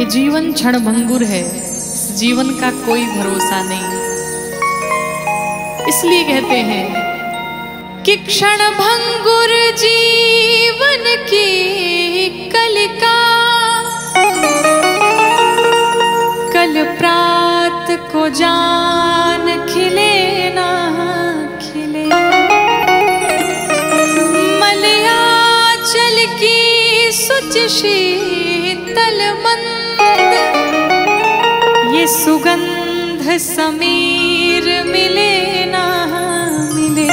कि जीवन क्षणभंगुर है, इस जीवन का कोई भरोसा नहीं। इसलिए कहते हैं कि क्षणभंगुर जीवन की कलिका, कल प्रात को जान खिले ना खिले। मलयाचल की सुच शीतल मंद, ये सुगंध समीर मिले ना मिले।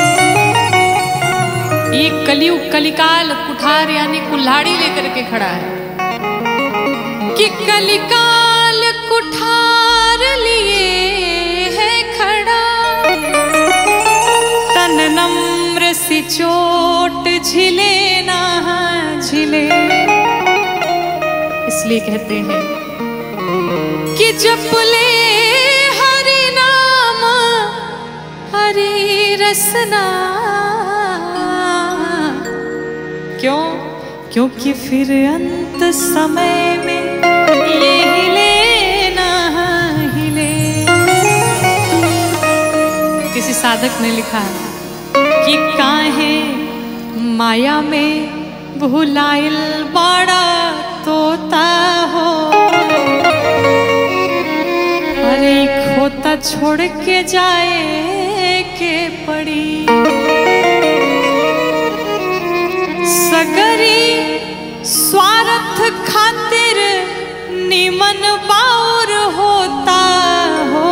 ये कलियुग कलिकाल कुठार यानी कुल्हाड़ी लेकर के खड़ा है कि कलिकाल कुठार लिए है खड़ा। तन नम्र सी चोट झिले ना झिले। इसलिए कहते हैं कि जप ले हरि नाम हरि रसना। क्यों? क्योंकि फिर अंत समय में ये हिले ना हिले। किसी साधक ने लिखा कि काहे माया में भुलाइल बड़ा तोता हो। अरे खोता छोड़ के जाए के पड़ी। सगरी स्वार्थ खातिर निमन बाउर होता हो।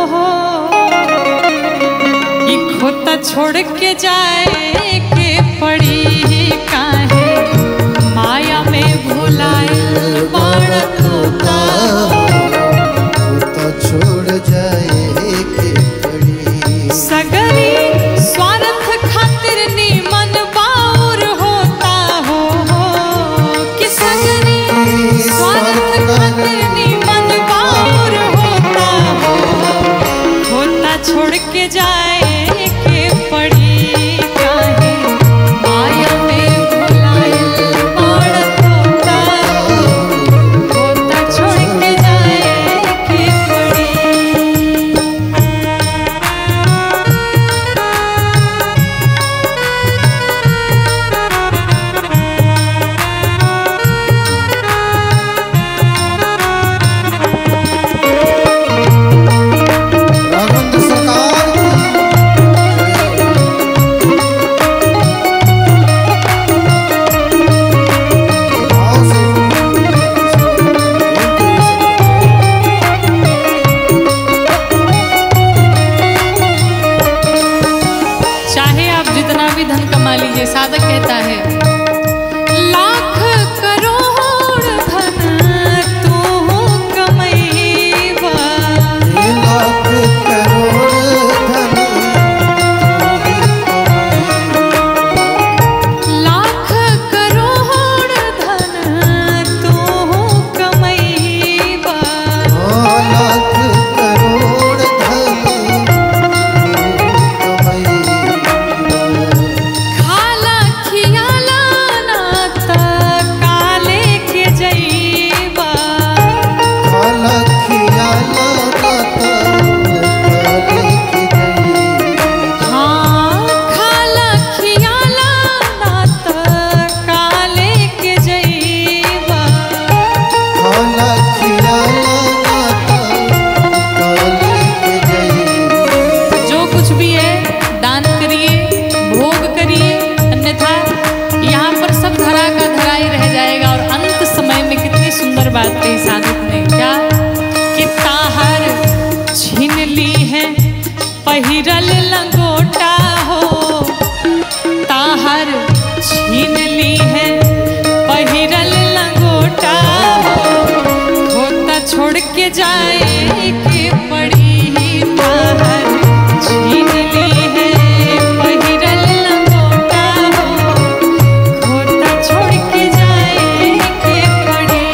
ये खोता छोड़ के जाए के पड़ी। काहे माया में भुलाइल बड़ा तोता हो। खोता छोड़ जाए के पड़ी। सगरी स्वार्थ खातिर निमन बाउर होता हो। कि सगरी स्वार्थ खातिर निमन बाउर होता हो। खोता छोड़ के जाए के पड़ी। काहे माया में भुलाइल बड़ा तोता हो। खोता छोड़ के जाए के पड़ी। राघवेंद्र सरकार चाहे आप जितना भी धन कमा लीजिए, साधक कहता है लाख करोड़ धन तू कमैबा। लाख करोड़ धन लाख करोड़ धन तू कमैबा। लाख करोड़ धन खाला खियाला नात काले के जैबा। खाला खियाला काले के जई। हाँ खाला खियाला नात काले के जैबा। खाला खियाला काले के जई। जो कुछ भी है दान करिए, भोग करिए, अन्यथा यहाँ पर सब धरा का धरा ही रह जाएगा। और अंत समय में कितनी सुंदर बात कही साधक ने, क्या कि ताहर छीन ली है पहिरल लंगोटा हो। ताहर छीन ली है पहिरल लंगोटा हो। खोता छोड़ के जाए के पड़ी। ताहर छीन ली है पहिरल लंगोटा हो। खोता छोड़ के जाए के पड़ी।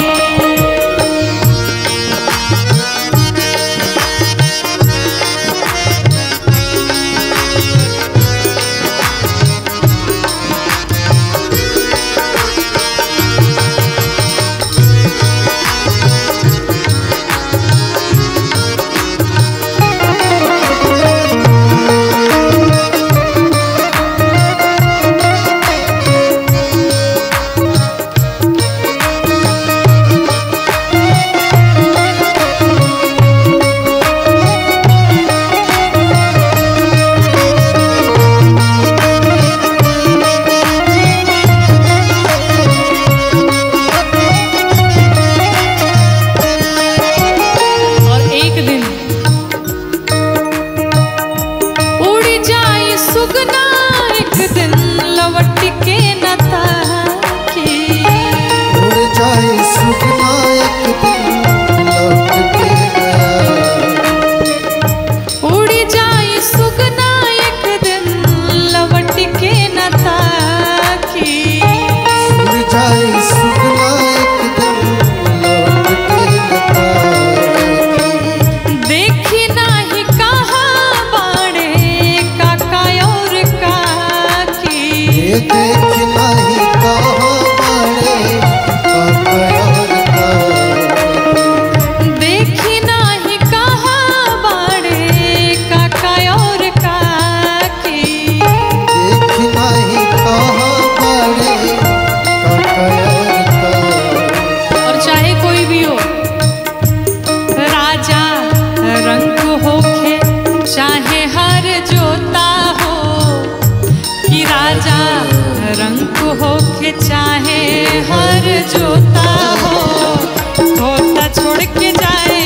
के चाहे हर जोता हो, होता छोड़ के जाए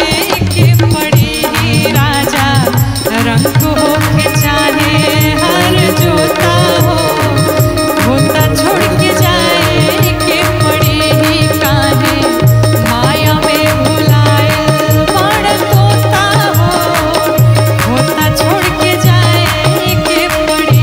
के पड़ी ही राजा, रंग हो के चाहे हर जोता हो, होता छोड़ के जाए के पड़ी ही काहे, माया में भुलाए बड़ तोता हो, होता छोड़ के जाए के पड़ी।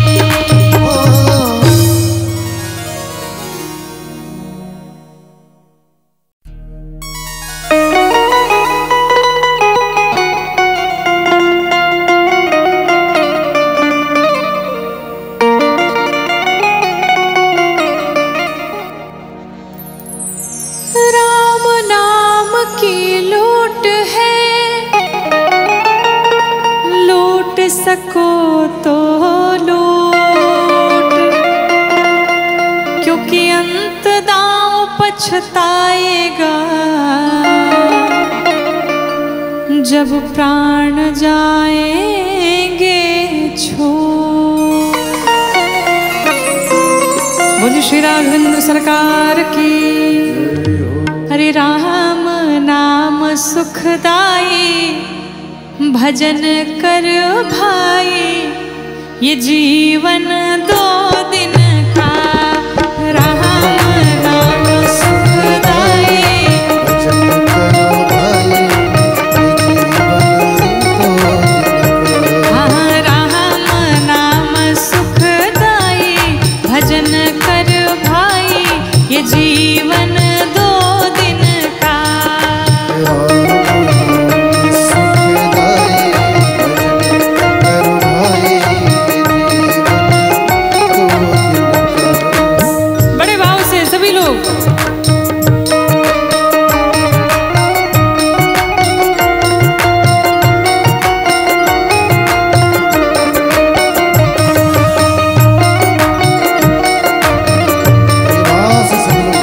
राम नाम की लूट है, लूट सको तो लूट, क्योंकि अंत दांव पछताएगा, जब प्राण जाएंगे छोड़। बोलिए श्री राघवेंद्र सरकार की। हरे राम नाम सुखदाई, भजन कर भाई, ये जीवन 2 दिन का। राम नाम सुखदाई, भजन करो भाई, हाँ राम नाम सुखदाई, भजन कर भाई, ये जीवन 2 दिन का। बड़े भाव से सभी लोग रास संग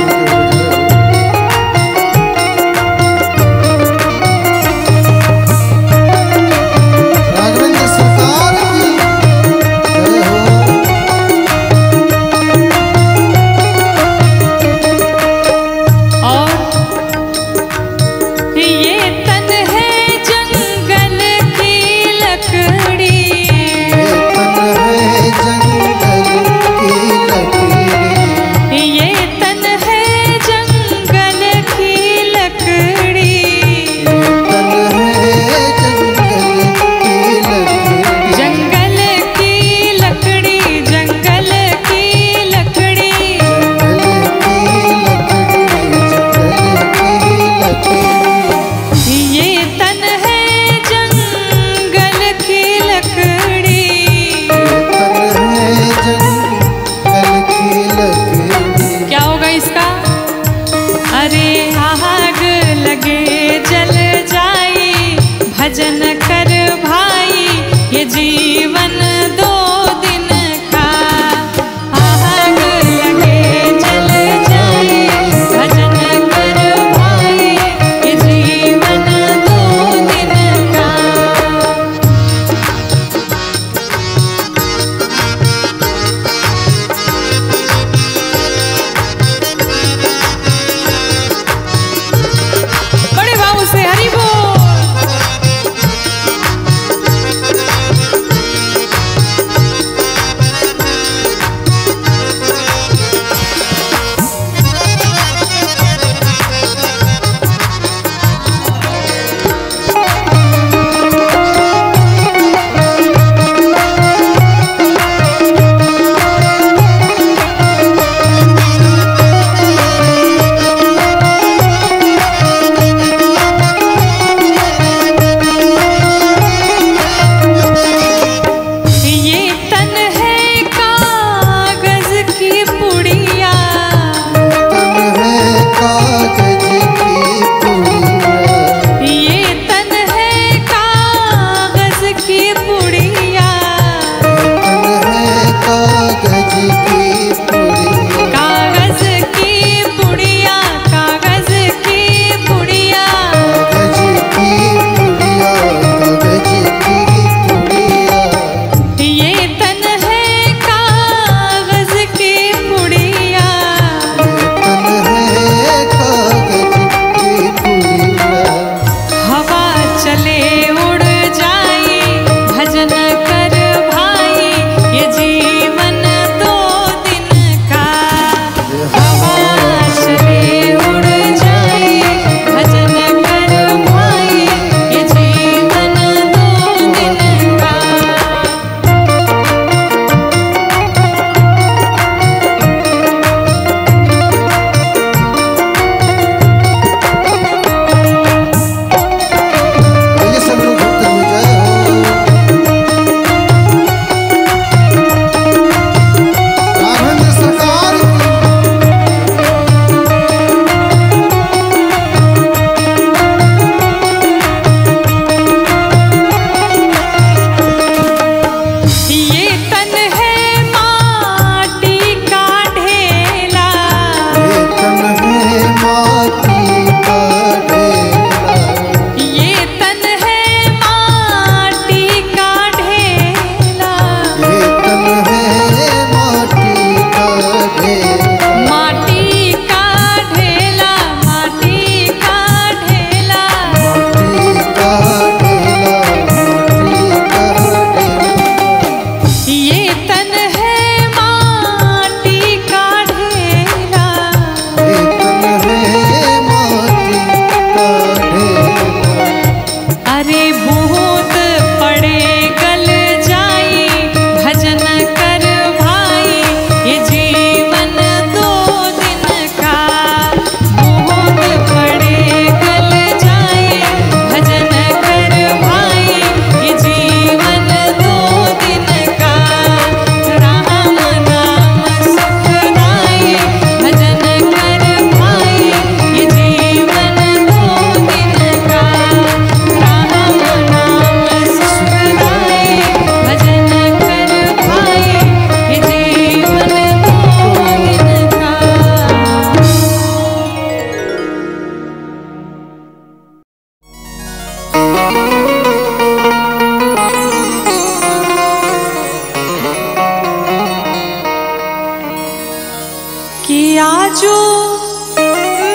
कि आजो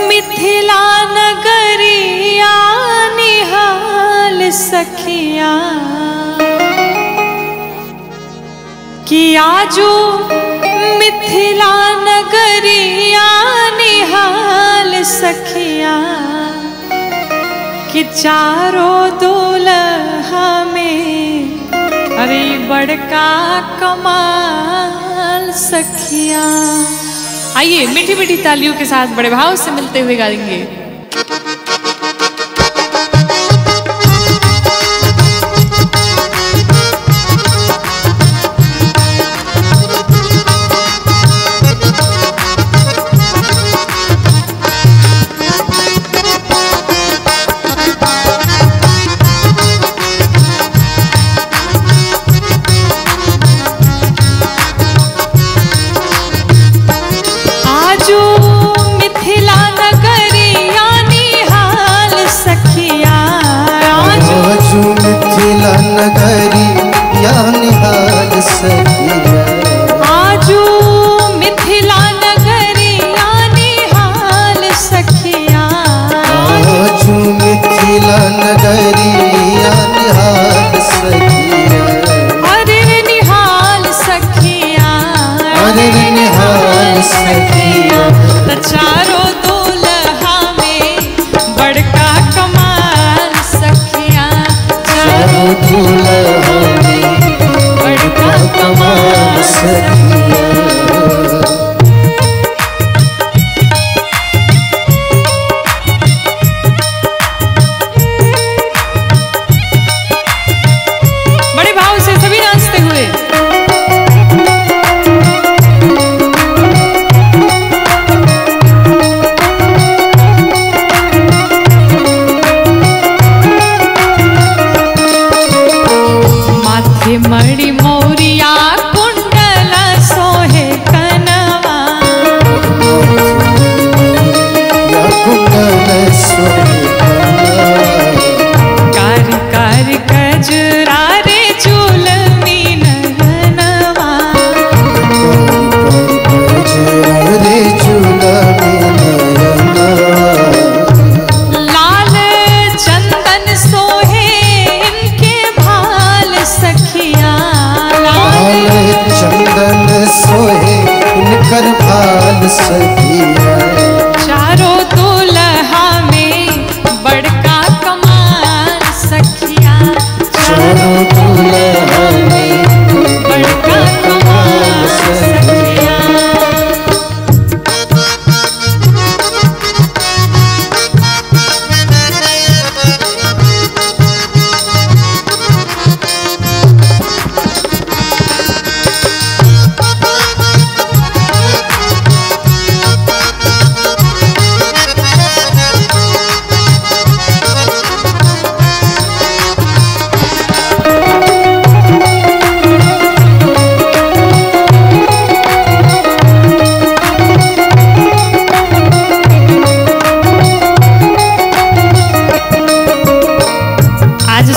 मिथिला नगरिया निहाल सखिया, कि आजो मिथिला नगरिया निहाल सखिया, कि चारों दुल्हा में अरे बड़का कमाल सखिया। आइए मीठी मीठी तालियों के साथ बड़े भाव से मिलते हुए गाएंगे। चारों दुल्हा में बड़का कमाल सखिया, चारों दुल्हा में बड़का कमाल सखिया। बड़े भाव से सभी नाचते हुए मणि मौरिया कुंडल सोहे कनवा, कारी कारी कजरा रे जुलमी नयनवा, लाल चंदन सोहे इनके भाल सखिया, चंदन सोहे इनकर भाल सखिया, चारों दुल्हा में बड़का कमाल सखिया, चारों दुल्हा में बड़का कमाल सखिया।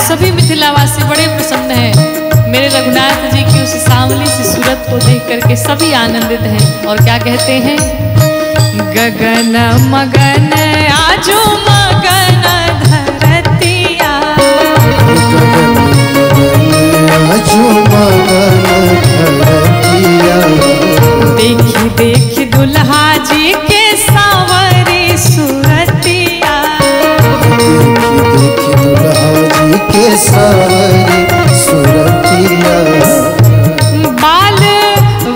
सभी मिथिलावासी बड़े प्रसन्न हैं मेरे रघुनाथ जी की उस सांवली सी सूरत को देख करके सभी आनंदित हैं। और क्या कहते हैं, गगन मगन आजो मगन धरतिया, आजो मगन धरतिया, देखी देखी दुल्हा जी के सांवरी सूरतिया, के सारी सुरतिया, बाल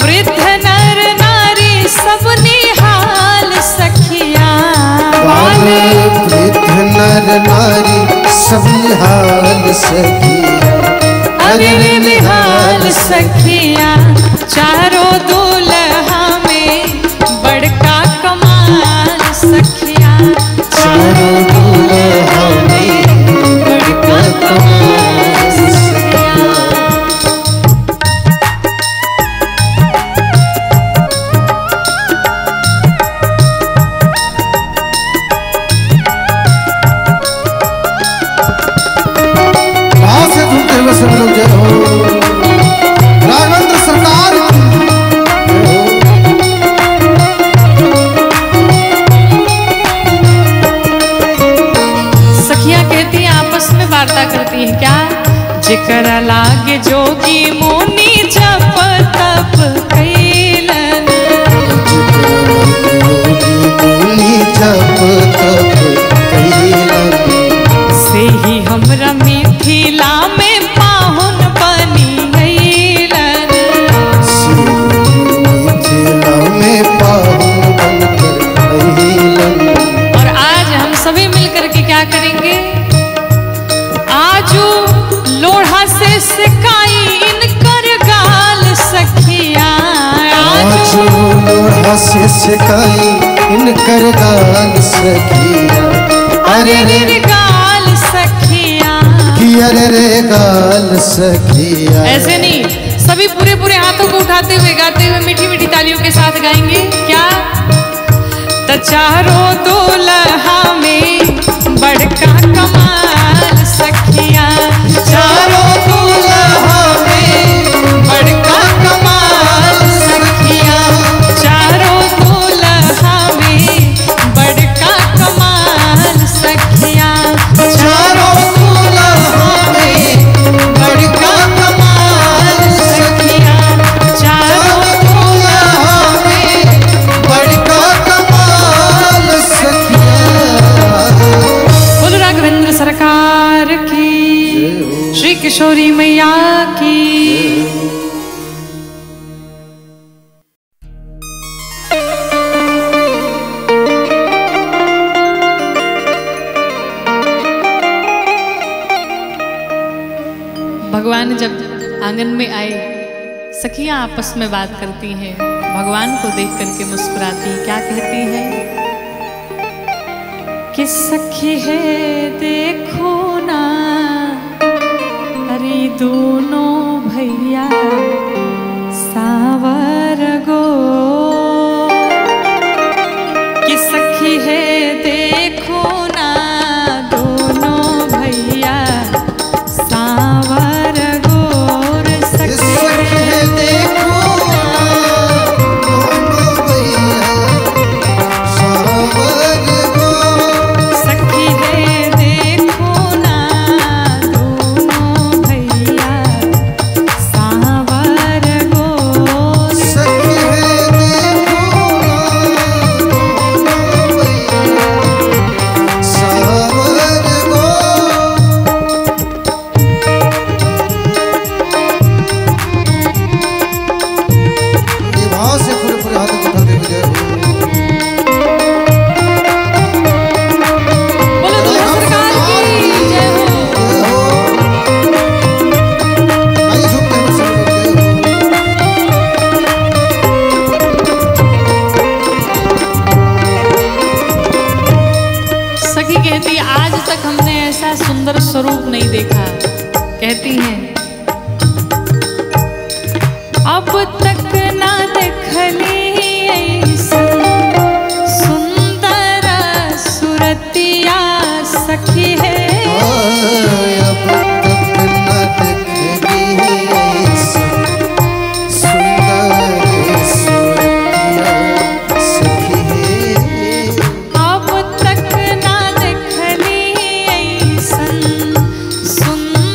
वृद्ध नर नारी सब निहाल सखिया, बाल वृद्ध नर नारी सब निहाल सखिया, अरे निहाल सखिया, चारों दुल्हा में बड़का कमाल सखिया, चारों दुल्हा में बड़का कमाल सखिया। से धुलते हुए सब लोग जय हो राघवेंद्र सरकार की। जेकरा लागे जोगी मुनि जप तप कैलन, मुनि जप तप कैलन, से ही हमरा मिथिला में पाहुन बनी गईलन। मिथिला में पाहुन बनकर कैलन। और आज हम सभी मिलकर के क्या करेंगे, आजू लोढ़ा से सिकाई इनकर गाल सखिया, आजू लोढ़ा से सिकाई इनकर गाल सखिया। अरे रे गाल सखिया, अरे रे गाल सखिया। ऐसे नहीं, सभी पूरे पूरे हाथों को उठाते हुए गाते हुए मीठी मीठी तालियों के साथ गाएंगे। क्या त चारों दुल्हा में बड़का कमाल सखिया, चारों दुल्हा में बड़का कमाल सखिया, चारों दुल्हा में बड़का कमाल सखिया, चारों दुल्हा में बड़का कमाल सखिया, चारों दुल्हा में बड़का कमाल सखिया। बोलो राघवेंद्र सरकार की, श्री किशोरी मैया की। भगवान जब आंगन में आए, सखियां आपस में बात करती हैं, भगवान को देख करके मुस्कुराती, क्या कहती हैं कि सखी है देखो ना, अरे दोनों भैया सावर गो, कि सखी है देखो ना दोनों भैया सावर गोर, सखी है देखो दोनों भैया सावर गो, सखी है देखो ना दोनों भैया सावर गोर, सखी है देखो दोनों भैया सावर गो। ये भाव से पूरे पूरे हाथ उठाते हुए जय हो। बोलो दुल्हा सरकार की जय हो। आइए झूमते हुए सब लोग जय हो। सखी कहती आज तक हमने ऐसा सुंदर स्वरूप नहीं देखा, कहती हैं अब तक ना देखली ऐसन सुंदर सुरतिया सखी है, अब तक न देखी ऐसी सुंदर सूरतिया सखी है। अब तक ना देखली ऐसन सुंदर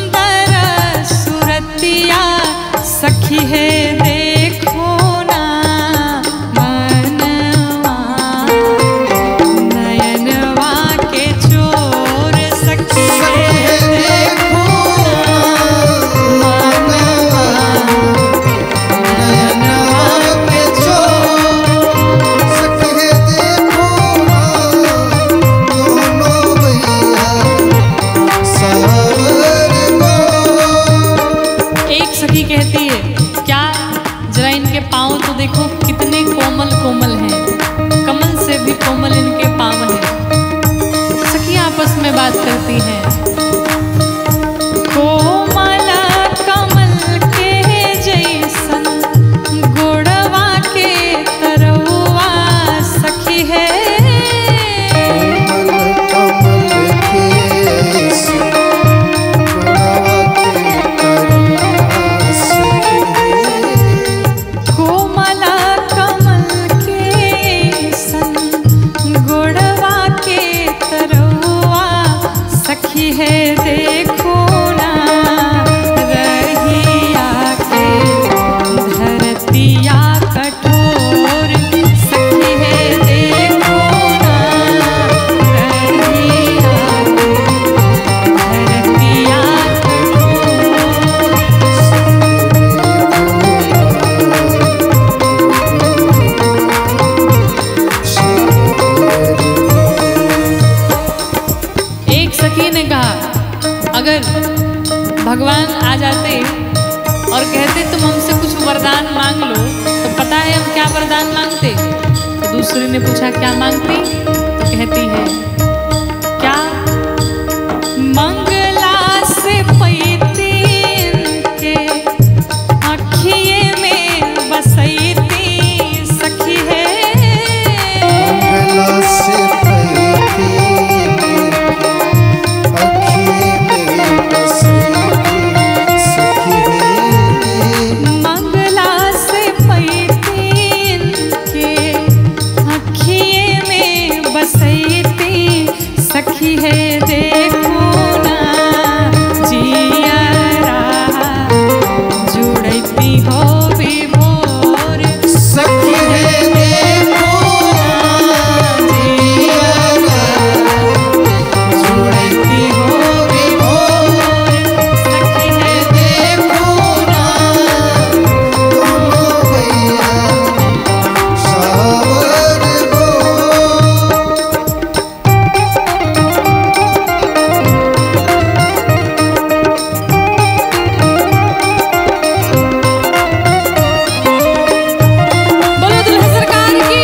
अगर भगवान आ जाते और कहते तुम हमसे कुछ वरदान मांग लो, तो पता है हम क्या वरदान मांगते? तो दूसरे ने पूछा क्या मांगती? तो कहती है क्या? मंगला से पैती के अखिए में बसैती सखी है। मंगला से पैती अखिए में बसैती सखी है। मंगला से पैती के अखिए में बसैती सखी है। देखो ना जियरा जुड़ती हो विभोर सखी है। देखो जियरा जुड़ती हो विभोर सखी है। देखो ना दोनों भैया सावर गो। बोलो दुल्हा सरकार की।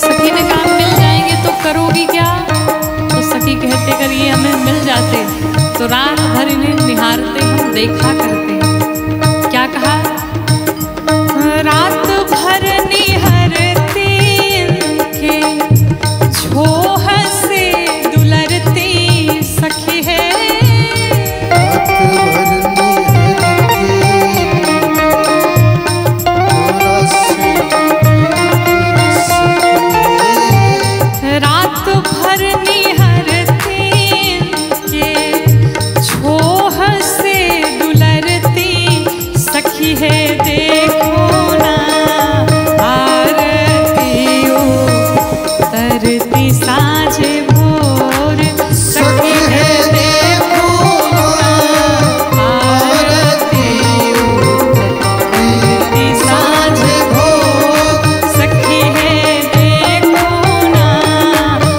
सखी ने कहा मिल जाएंगे तो करोगी क्या? तो सखी कहते अगर ये हमें मिल जाते तो रात भर इन्हें निहारते हम देखा करते। क्या कहा? रात भर निहारते इनके छोह से दुलरती सखी है। रात भर रात भर निहारते इनके छोह से दुलरती सखी है। देखो ना आरती उतरती साँझे भोर सखी है। देखो आरती उतरती साँझे भोर सखी है। देखो ना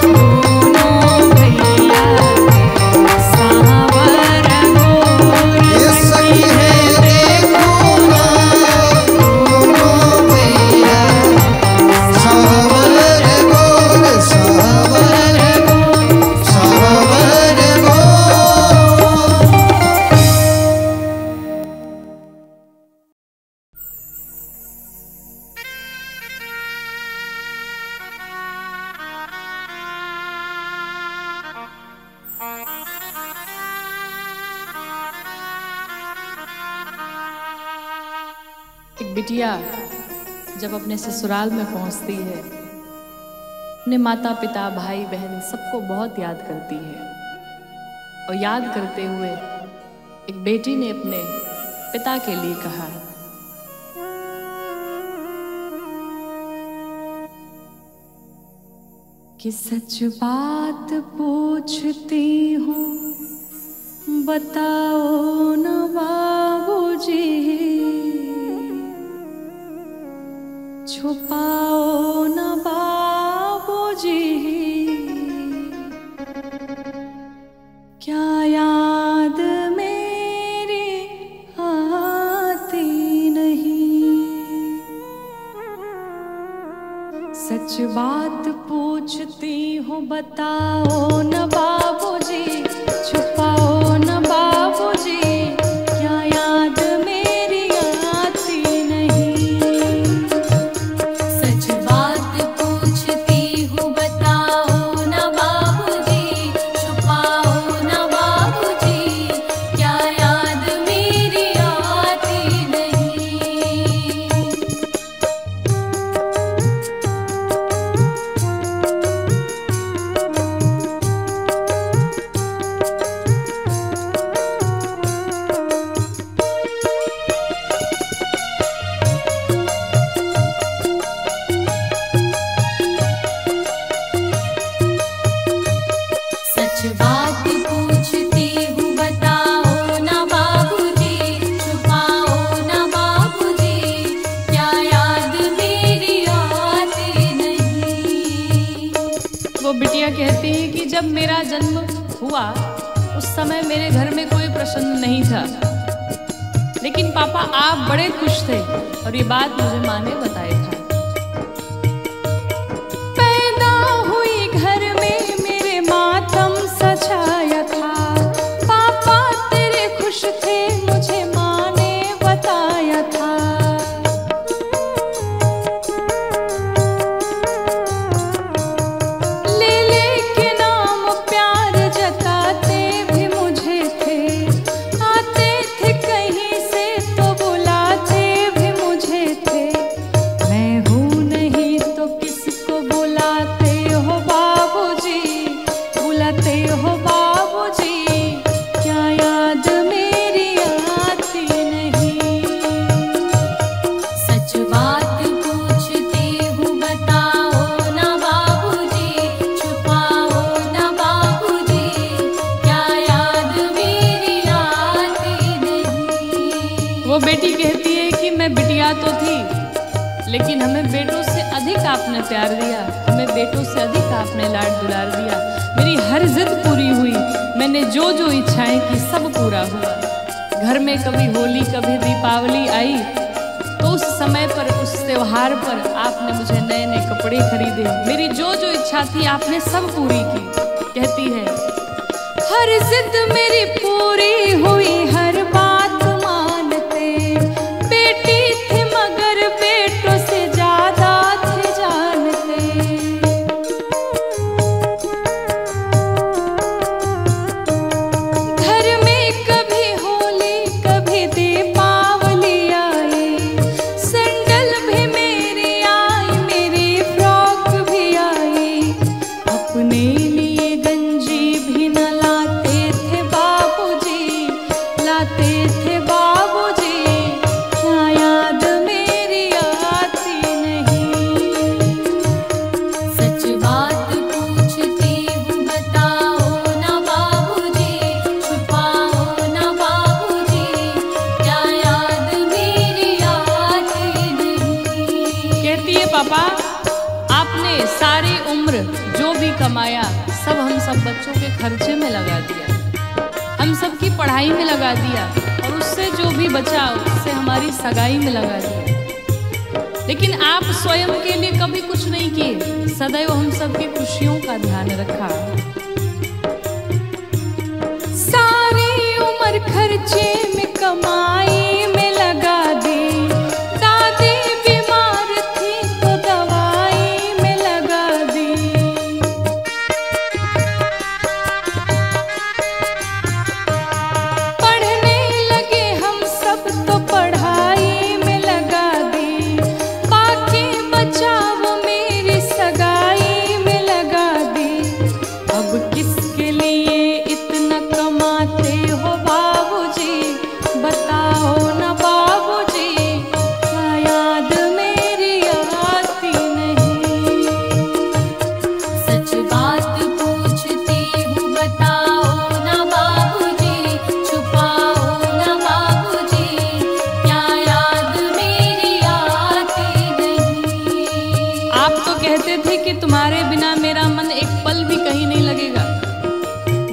दोनों भैया सावर गोर सखी है। देखो ना दोनों भैया सावर गोर सावर सावर गो। एक बिटिया जब अपने ससुराल में पहुंचती है, अपने माता पिता भाई बहन सबको बहुत याद करती है। और याद करते हुए एक बेटी ने अपने पिता के लिए कहा कि सच बात पूछती हूँ बताओ न बाबूजी, छुपाओ न बाबूजी, क्या याद मेरी आती नहीं। सच बात पूछती हूँ बताओ न बाबूजी, छुपाओ न बाबूजी, क्या याद मेरी आती नहीं। सच बात पूछती हूँ बताओ न बाबूजी, छुपाओ न बाबूजी, क्या याद मेरी आती नहीं। वो बिटिया कहती है कि जब मेरा जन्म हुआ उस समय मेरे घर में कोई प्रसन्न नहीं था, लेकिन पापा आप बड़े खुश थे और ये बात मुझे माँ ने बताया था। पैदा हुई घर में मेरे मातम सजाया था, पापा तेरे खुश थे मुझे माँ ने बताया था। वो बेटी कहती है कि मैं बिटिया तो थी, लेकिन हमें बेटों से अधिक आपने प्यार दिया, हमें बेटों से अधिक आपने लाड दुलार दिया। मेरी हर जिद पूरी हुई, मैंने जो जो इच्छाएं की सब पूरा हुआ। घर में कभी होली कभी दीपावली आई तो उस समय पर, उस त्योहार पर आपने मुझे नए नए कपड़े खरीदे, मेरी जो जो इच्छा थी आपने सब पूरी की। कहती है हर जिद मेरी पूरी हुई, हर बात पापा आपने सारी उम्र जो भी कमाया सब हम सब बच्चों के खर्चे में लगा दिया, हम सब की पढ़ाई में लगा दिया, और उससे जो भी बचा उससे हमारी सगाई में लगा दिया। लेकिन आप स्वयं के लिए कभी कुछ नहीं किए, सदैव हम सबकी खुशियों का ध्यान रखा। सारी उम्र खर्चे में कमाई में लगा दी, तुम्हारे बिना मेरा मन एक पल भी कहीं नहीं लगेगा।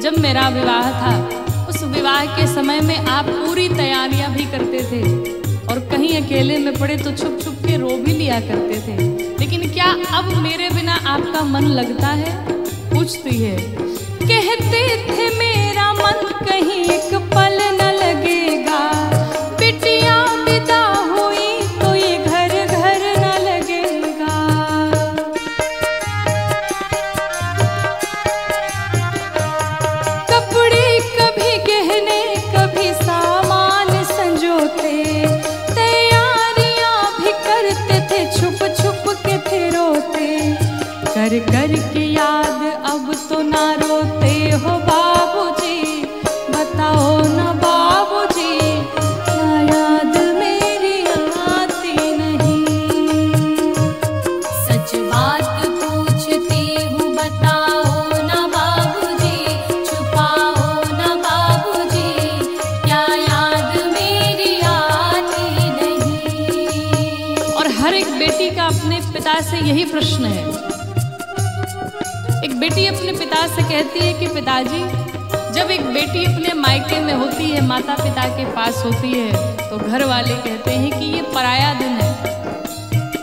जब मेरा विवाह था उस विवाह के समय में आप पूरी तैयारियां भी करते थे और कहीं अकेले में पड़े तो छुप छुप के रो भी लिया करते थे, लेकिन क्या अब मेरे बिना आपका मन लगता है? पूछती है। कहते थे मेरा मन कहीं एक पल न लगेगा, बिटिया विदा हुई तो ये घर घर न लगेगा। कपड़े कभी गहने कभी सामान संजोते, तैयारियां भी करते थे छुप छुप के थे रोते, कर कर के याद अब तो ना रोते हो बाबूजी, बताओ ना बाबूजी, क्या याद मेरी आती नहीं? सच बात पूछती हूँ बताओ ना बाबूजी, छुपाओ ना बाबूजी, क्या याद मेरी आती नहीं? और हर एक बेटी का अपने पिता से यही प्रश्न है। एक बेटी अपने पिता से कहती है कि पिताजी, जब एक बेटी अपने मायके में होती है, माता पिता के पास होती है, तो घर वाले कहते हैं कि ये पराया दिन है,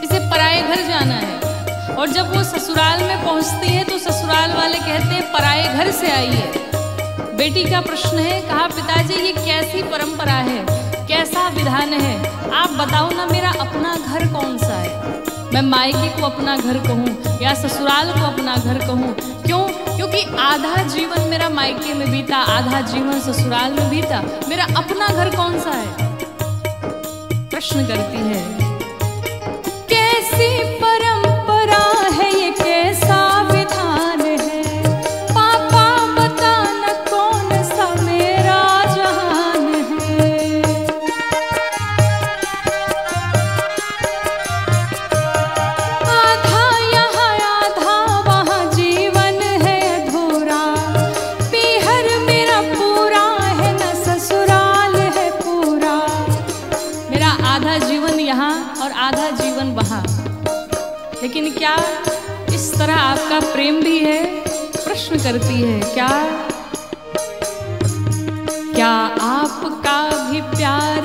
इसे पराए घर जाना है। और जब वो ससुराल में पहुंचती है तो ससुराल वाले कहते हैं पराए घर से आई है। बेटी का प्रश्न है, कहा पिताजी ये कैसी परंपरा है, कैसा विधान है, आप बताओ ना, मेरा अपना घर कौन सा है, मैं मायके को अपना घर कहूँ या ससुराल को अपना घर कहूँ? क्यों? क्योंकि आधा जीवन मेरा मायके में बीता, आधा जीवन ससुराल में बीता, मेरा अपना घर कौन सा है? प्रश्न करती है। कैसी परंपरा है ये, कैसा विधान है, पापा बताना कौन सा मेरा जहान है। आधा यहाँ आधा वहाँ जीवन है अधूरा, पीहर मेरा पूरा है न ससुराल है पूरा। मेरा आधा जीवन यहाँ और आधा जीवन वहाँ, लेकिन क्या इस तरह आपका प्रेम भी है? प्रश्न करती है। क्या आपका भी प्यार